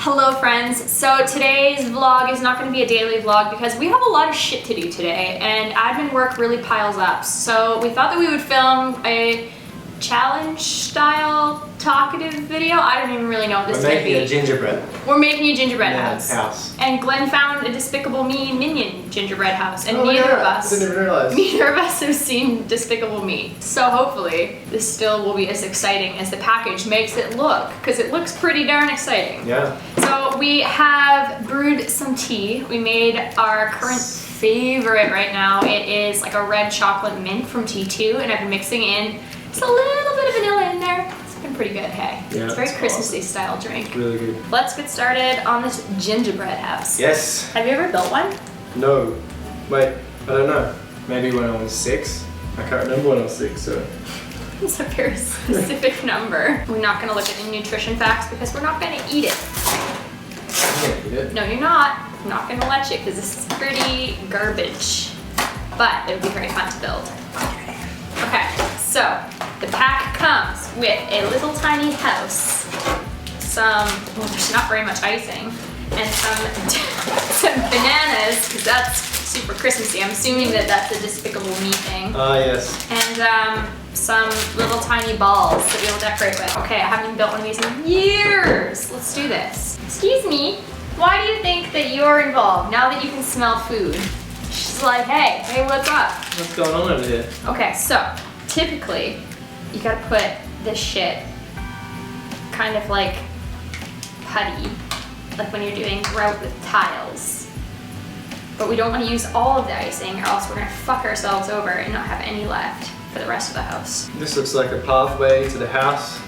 Hello friends, so today's vlog is not going to be a daily vlog because we have a lot of shit to do today and admin work really piles up. So we thought that we would film a challenge style talkative video. I don't even really know what this is going to be. We're making a gingerbread. We're making a gingerbread house. And Glenn found a Despicable Me minion gingerbread house and neither of us have seen Despicable Me. So hopefully this still will be as exciting as the package makes it look, because it looks pretty darn exciting. Yeah. So we have brewed some tea. We made our current favorite right now. It is like a red chocolate mint from T2 and I've been mixing in just a little bit of vanilla in there. It's been pretty good, hey? Yeah, it's very Christmassy awesome style drink. Really good. Let's get started on this gingerbread house. Yes. Have you ever built one? No. Wait, I don't know. Maybe when I was 6. I can't remember when I was 6, so. It's a very specific number. We're not gonna look at any nutrition facts because we're not gonna eat it. I'm gonna eat it. No, you're not. I'm not gonna let you because this is pretty garbage. But it would be very fun to build. Okay, so the pack comes with a little tiny house, well, there's not very much icing, and some bananas, because that's super Christmassy. I'm assuming that that's a Despicable Me thing. Ah, yes. And some little tiny balls that we'll decorate with. Okay, I haven't built one of these in years. Let's do this. Excuse me, why do you think that you're involved now that you can smell food? She's like, hey, what's up? What's going on over here? Okay, so typically you gotta put this shit kind of like putty, like when you're doing grout with tiles. But we don't want to use all of the icing or else we're gonna fuck ourselves over and not have any left for the rest of the house. This looks like a pathway to the house.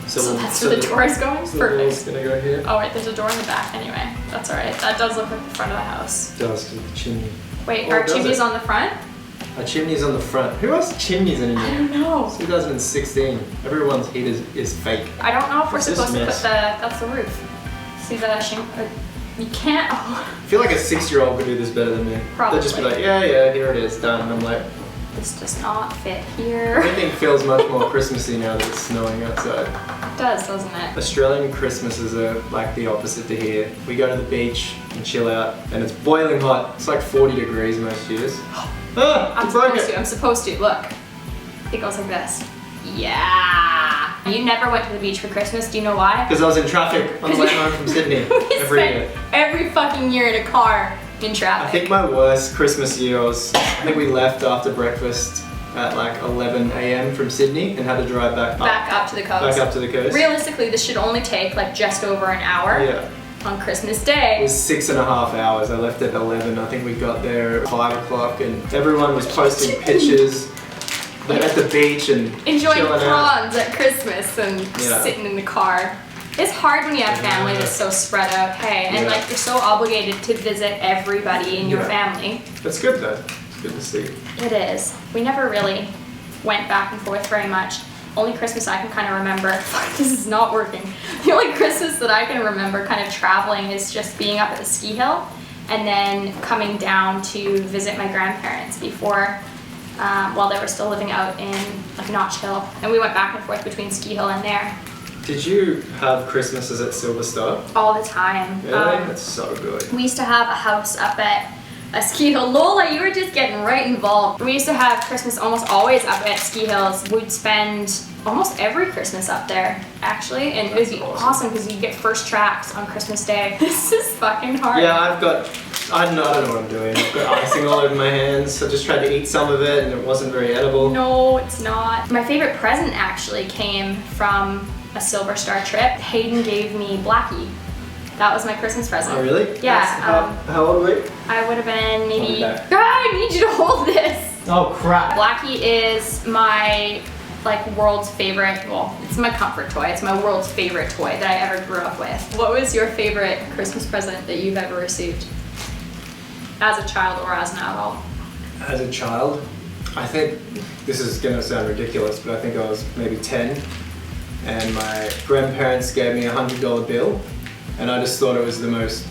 So that's where the door is going? So Perfect. the wall's gonna go here. Oh wait, there's a door in the back anyway. That's alright. That does look like the front of the house. It does, because of the chimney. Wait, Or our does chimney's it? on the front? Our chimney's on the front. Who has chimneys anymore? I don't know. It's 2016. Everyone's heat is fake. I don't know if we're What's this supposed to put mess? that's the roof. See the you can't, I feel like a 6-year-old could do this better than me. Probably. They'd just be like, yeah, here it is, done. And I'm like, this does not fit here. everything feels much more Christmassy now that it's snowing outside. It does, doesn't it? Australian Christmases are like the opposite to here. We go to the beach and chill out, and it's boiling hot. It's like 40 degrees most years. Ah, I'm supposed to. Look. It goes like this. Yeah. You never went to the beach for Christmas. Do you know why? Because I was in traffic on the way home from Sydney every year. Every fucking year in a car in traffic. I think my worst Christmas year was, I think we left after breakfast at like 11 a.m. from Sydney and had to drive back up to the coast. Back up to the coast. Realistically, this should only take like just over an hour. Yeah. On Christmas Day. It was 6.5 hours. I left at 11. I think we got there at 5 o'clock and everyone was posting pictures at the beach and enjoying chilling prawns at Christmas and Yeah. sitting in the car. It's hard when you have family that's so spread out, hey, and like you're so obligated to visit everybody in your family. It's good though. It's good to see. It is. We never really went back and forth very much. Only Christmas I can kind of remember, fuck, this is not working. The only Christmas that I can remember kind of traveling is just being up at the ski hill and then coming down to visit my grandparents before, while they were still living out in like Notch Hill. And we went back and forth between Ski Hill and there. Did you have Christmases at Silver Star? All the time. Really? That's so good. We used to have a house up at a ski hill. Lola, you were just getting right involved. We used to have Christmas almost always up at ski hills. We'd spend almost every Christmas up there, actually, and it would be awesome because you'd get first tracks on Christmas Day. This is fucking hard. Yeah, I don't know what I'm doing. I've got icing all over my hands. I just tried to eat some of it and it wasn't very edible. No, it's not. My favorite present actually came from a Silver Star trip. Hayden gave me Blackie. That was my Christmas present. Oh really? Yeah. How old were you? I would have been maybe... I need you to hold this! Oh crap. Blackie is my like world's favorite, well, it's my comfort toy. It's my world's favorite toy that I ever grew up with. What was your favorite Christmas present that you've ever received? As a child or as an adult? As a child, I think, this is gonna sound ridiculous, but I think I was maybe 10 and my grandparents gave me a $100 bill and I just thought it was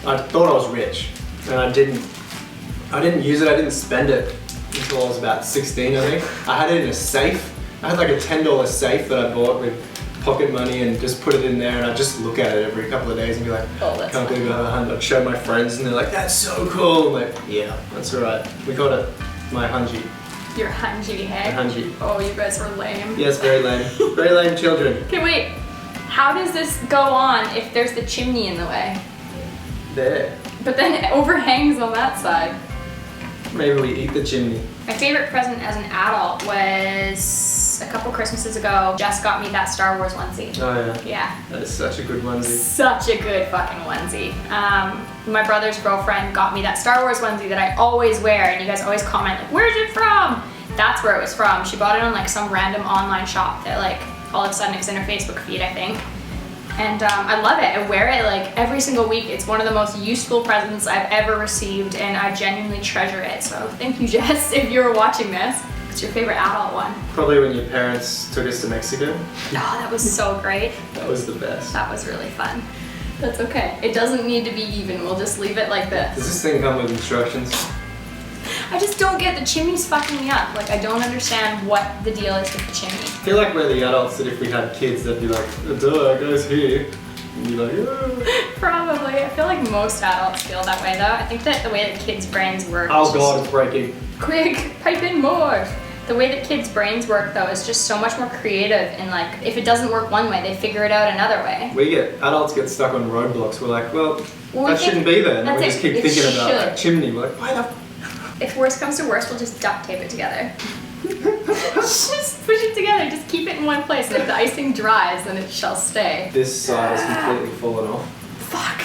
I thought I was rich and I didn't use it, I didn't spend it until I was about 16 I think. I had it in a safe. I had like a $10 safe that I bought with pocket money and just put it in there, and I'd just look at it every couple of days and be like, Oh, that's can't funny. believe I have 100. I'd show my friends and they're like, that's so cool. I'm like, yeah, that's alright. We got it. My hunji. Your hunji, hey? My hunji. Oh, you guys were lame. Yes, very lame. Very lame children. Okay, wait. How does this go on if there's the chimney in the way? There. But then it overhangs on that side. Maybe we eat the chimney. My favorite present as an adult was a couple Christmases ago. Jess got me that Star Wars onesie. Oh yeah. Yeah. That is such a good onesie. Such a good fucking onesie. My brother's girlfriend got me that Star Wars onesie that I always wear, and you guys always comment like, where's it from? That's where it was from. She bought it on like some random online shop that like all of a sudden it was in her Facebook feed, I think. And I love it. I wear it like every single week. It's one of the most useful presents I've ever received, and I genuinely treasure it. So thank you, Jess, if you're watching this. It's your favorite adult one. Probably when your parents took us to Mexico. Oh, that was so great. That was the best. That was really fun. That's okay. It doesn't need to be even. We'll just leave it like this. Does this thing come with instructions? I just don't get the chimney's fucking me up. Like, I don't understand what the deal is with the chimney. I feel like we're the adults that if we had kids, they'd be like, duh, it goes here. And be like, oh. Probably. I feel like most adults feel that way though. I think that the way that kids' brains work. Oh is god, it's breaking. Quick, pipe in more. The way that kids' brains work though is just so much more creative, and like if it doesn't work one way, they figure it out another way. Adults get stuck on roadblocks. We're like, well, Well, that shouldn't be there. And we just keep it thinking about should. that chimney. We're like, why the If worst comes to worst, we'll just duct tape it together. Just push it together, just keep it in one place, and if the icing dries, then it shall stay. This side is completely fallen off. Fuck.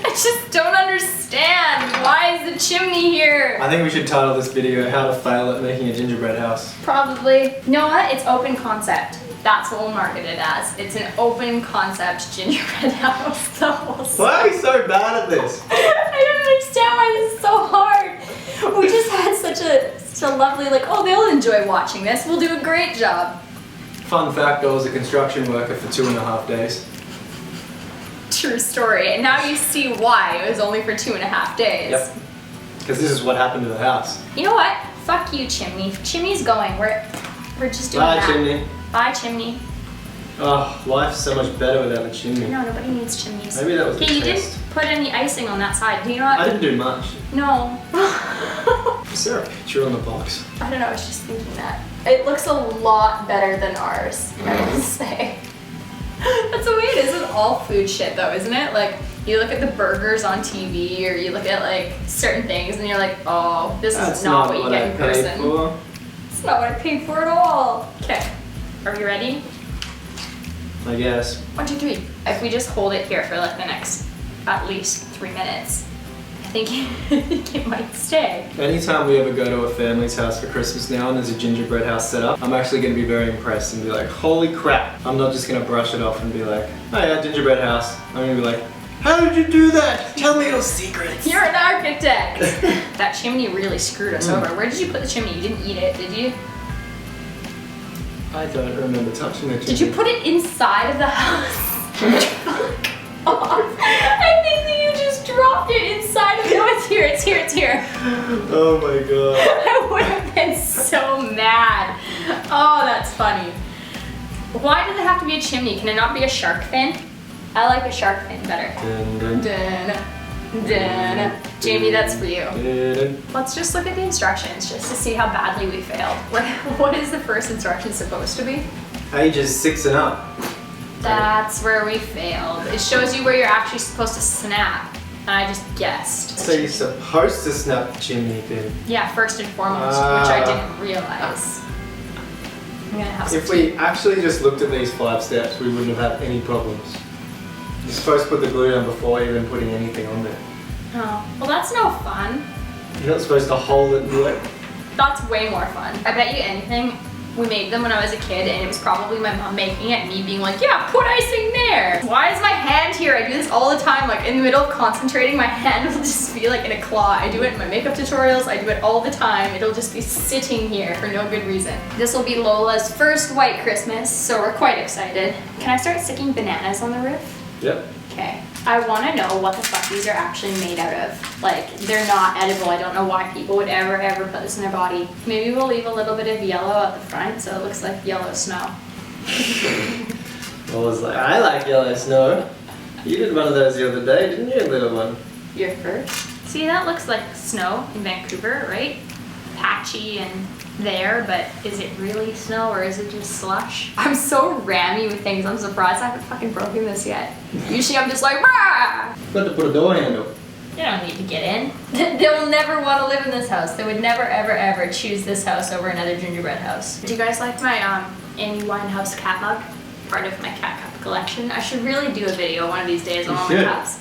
I just don't understand. Why is the chimney here? I think we should title this video, How to Fail at Making a Gingerbread House. Probably. You know what? It's open concept. That's what we'll market it as. It's an open concept gingerbread house. Why are we so bad at this? I don't understand why this is so hard. We just had such a lovely, like, oh, they'll enjoy watching this. We'll do a great job. Fun fact, I was a construction worker for 2.5 days. True story. And now you see why it was only for 2.5 days. Yep. Because this is what happened to the house. You know what? Fuck you, chimney. Chimney's going. We're just doing Bye, that. chimney. Bye, chimney. Oh, life's so much better without a chimney. No, nobody needs chimneys. Maybe that was Okay, the you test. didn't put any icing on that side. Do you know what? I didn't do much. No. Is there a picture on the box? I don't know, I was just thinking that. It looks a lot better than ours, I would say. That's the way it is with all food shit though, isn't it? Like, you look at the burgers on TV, or you look at like certain things and you're like, oh, this is not what you get in person. For. It's not what I paid for at all. Okay, are we ready? I guess. 1, 2, 3. If we just hold it here for like the next at least 3 minutes, I think it might stay. Anytime we ever go to a family's house for Christmas now and there's a gingerbread house set up, I'm actually going to be very impressed and be like, holy crap. I'm not just going to brush it off and be like, oh yeah, gingerbread house. I'm going to be like, how did you do that? Tell me your secrets. You're an architect. That chimney really screwed us over. Where did you put the chimney? You didn't eat it, did you? I don't remember touching the chimney. Did you put it inside of the house? Fuck off. I think that you just dropped it inside of it. No, it's here, it's here, it's here. Oh my god. I would have been so mad. Oh, that's funny. Why does it have to be a chimney? Can it not be a shark fin? I like a shark fin better. Dun, dun, Dun, dun. Jamie, that's for you. dun. Let's just look at the instructions just to see how badly we failed. What is the first instruction supposed to be? Ages 6 and up. That's where we failed. It shows you where you're actually supposed to snap. And I just guessed. So you're supposed to snap the chimney fin. Yeah, first and foremost, which I didn't realize. I'm gonna have some If we actually just looked at these 5 steps, we wouldn't have had any problems. You're supposed to put the glue down before even putting anything on there. Oh, well that's no fun. You're not supposed to hold it and be like, That's way more fun. I bet you anything, we made them when I was a kid and it was probably my mom making it, me being like, yeah, put icing there. Why is my hand here? I do this all the time, like in the middle of concentrating, my hand will just be like in a claw. I do it in my makeup tutorials, I do it all the time. It'll just be sitting here for no good reason. This will be Lola's first white Christmas, so we're quite excited. Can I start sticking bananas on the roof? yep. Okay. I want to know what the fuck these are actually made out of. Like, they're not edible. I don't know why people would ever put this in their body. Maybe we'll leave a little bit of yellow at the front so it looks like yellow snow. I was like, I like yellow snow. You did one of those the other day, didn't you, little one? Your first? See, that looks like snow in Vancouver, right? Patchy and there, but is it really snow or is it just slush? I'm so rammy with things. I'm surprised I haven't fucking broken this yet. Usually I'm just like, rah! Got to put a door handle. They don't need to get in. They will never want to live in this house. They would never, ever, ever choose this house over another gingerbread house. Do you guys like my Amy Winehouse cat mug? Part of my cat cup collection. I should really do a video one of these days on all my cups.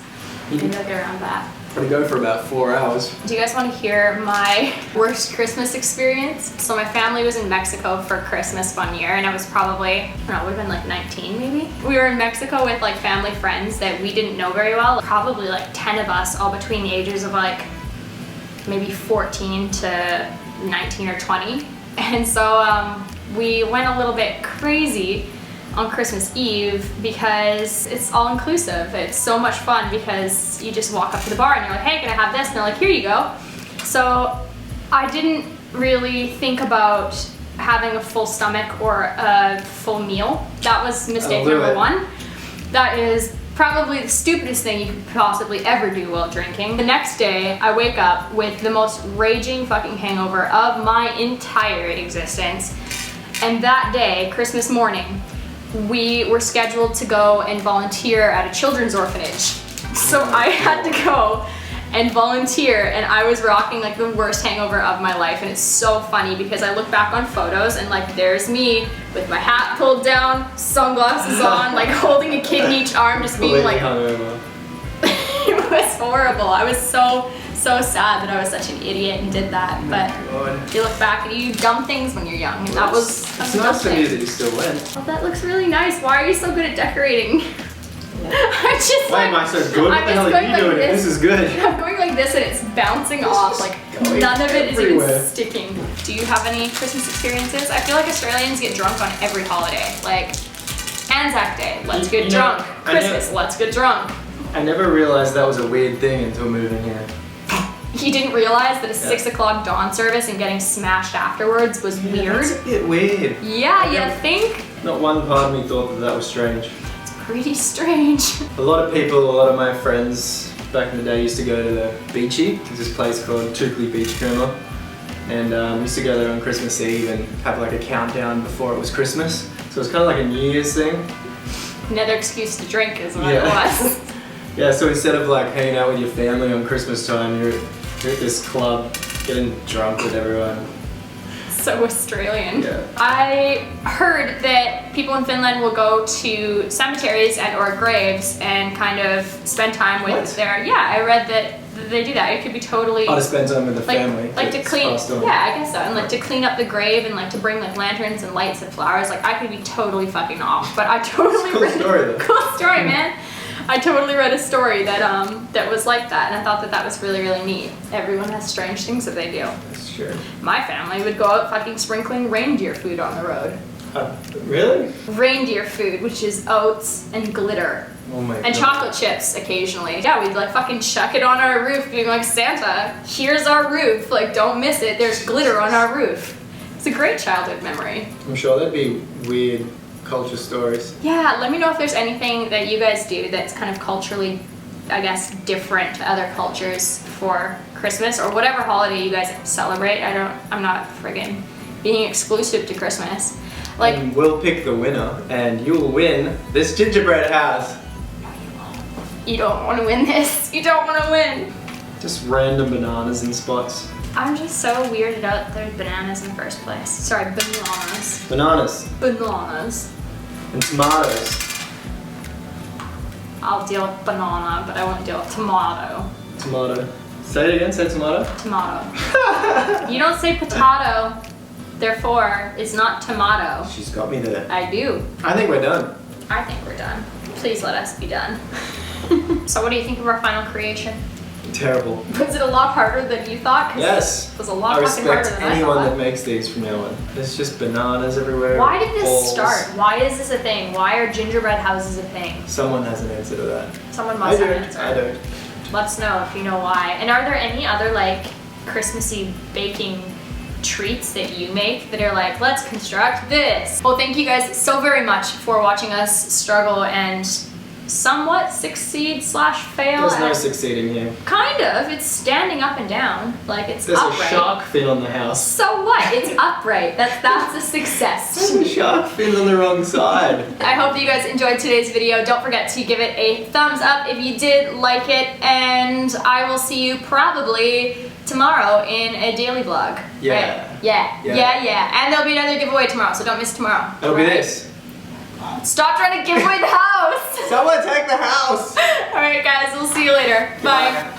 Maybe I'll get around that. Gonna go for about 4 hours. Do you guys want to hear my worst Christmas experience? So my family was in Mexico for Christmas one year, and I was probably, I don't know, it would have been like 19 maybe. We were in Mexico with like family friends that we didn't know very well. Probably like 10 of us, all between the ages of like maybe 14 to 19 or 20. And so we went a little bit crazy on Christmas Eve because it's all inclusive. It's so much fun because you just walk up to the bar and you're like, hey, can I have this? And they're like, here you go. So I didn't really think about having a full stomach or a full meal. That was mistake number one. That is probably the stupidest thing you could possibly ever do while drinking. The next day, I wake up with the most raging fucking hangover of my entire existence. And that day, Christmas morning, we were scheduled to go and volunteer at a children's orphanage. So I had to go and volunteer, and I was rocking like the worst hangover of my life. And it's so funny because I look back on photos and like there's me with my hat pulled down, sunglasses on, like holding a kid in each arm, just being like, it was horrible. I was so sad that I was such an idiot and did that. But you look back and you dumb things when you're young, and that was it's nice for you that you still went. Oh, that looks really nice. Why are you so good at decorating? I'm just Why am I so good? What the hell are you doing? This is good. I'm going like this and it's bouncing off. Like none of it is even sticking. Do you have any Christmas experiences? I feel like Australians get drunk on every holiday. Like Anzac Day, let's get drunk. Christmas, let's get drunk. I never realized that was a weird thing until moving here. You didn't realize that a 6 o'clock dawn service and getting smashed afterwards was weird? That's a bit weird. Yeah, you think? Not one part of me thought that was strange. It's pretty strange. A lot of people, a lot of my friends back in the day used to go to the beachy. There's this place called Tukley Beach Coma. And we used to go there on Christmas Eve and have like a countdown before it was Christmas. So it was kind of like a New Year's thing. Another excuse to drink is what it was. Yeah, so instead of like hanging out with your family on Christmas time, you're at this club getting drunk with everyone. So Australian. Yeah. I heard that people in Finland will go to cemeteries and or graves and kind of spend time with their, I read that they do that. It could be totally to spend time with the family. Like to clean, I guess so. And like to clean up the grave and like to bring like lanterns and lights and flowers. Like I could be totally fucking off, but I totally cool story, man. I totally read a story that that was like that, and I thought that that was really, really neat. Everyone has strange things that they do. That's true. My family would go out fucking sprinkling reindeer food on the road. Really? Reindeer food, which is oats and glitter. Oh my God. And chocolate chips occasionally. Yeah, we'd like fucking chuck it on our roof being like, Santa, here's our roof. Like, don't miss it. There's glitter on our roof. It's a great childhood memory. I'm sure that'd be weird culture stories. Yeah, let me know if there's anything that you guys do that's kind of culturally, I guess, different to other cultures for Christmas or whatever holiday you guys celebrate. I'm not friggin' being exclusive to Christmas. Like, and we'll pick the winner and you'll win this gingerbread house. No, you won't. You don't want to win this. You don't want to win. Just random bananas in spots. I'm just so weirded out that there's bananas in the first place. Sorry, bananas. Bananas. Bananas. And tomatoes. I'll deal with banana, but I won't deal with tomato. Tomato. Say it again, say tomato. Tomato. You don't say potato, therefore it's not tomato. She's got me there. I do. I think we're done. I think we're done. Please let us be done. So what do you think of our final creation? Terrible. Was it a lot harder than you thought? Yes. It was a lot fucking harder than I thought. I respect anyone that makes these from now on. There's just bananas everywhere. Why did this balls. start? Why is this a thing? Why are gingerbread houses a thing? Someone has an answer to that. Someone must have an answer. I don't. Let us know if you know why. And are there any other like Christmassy baking treats that you make that are like, let's construct this. Well, thank you guys so very much for watching us struggle and somewhat succeed / fail. There's no succeeding here. Kind of. It's standing up and down. Like it's There's upright. a shark fin on the house. So what? It's upright. That's a success. There's a shark fin on the wrong side. I hope that you guys enjoyed today's video. Don't forget to give it a thumbs up if you did like it, and I will see you probably tomorrow in a daily vlog. Yeah. Right? Yeah. And there'll be another giveaway tomorrow, so don't miss tomorrow. It'll be this. Stop trying to give away the house! Someone take the house! Alright guys, we'll see you later. Bye.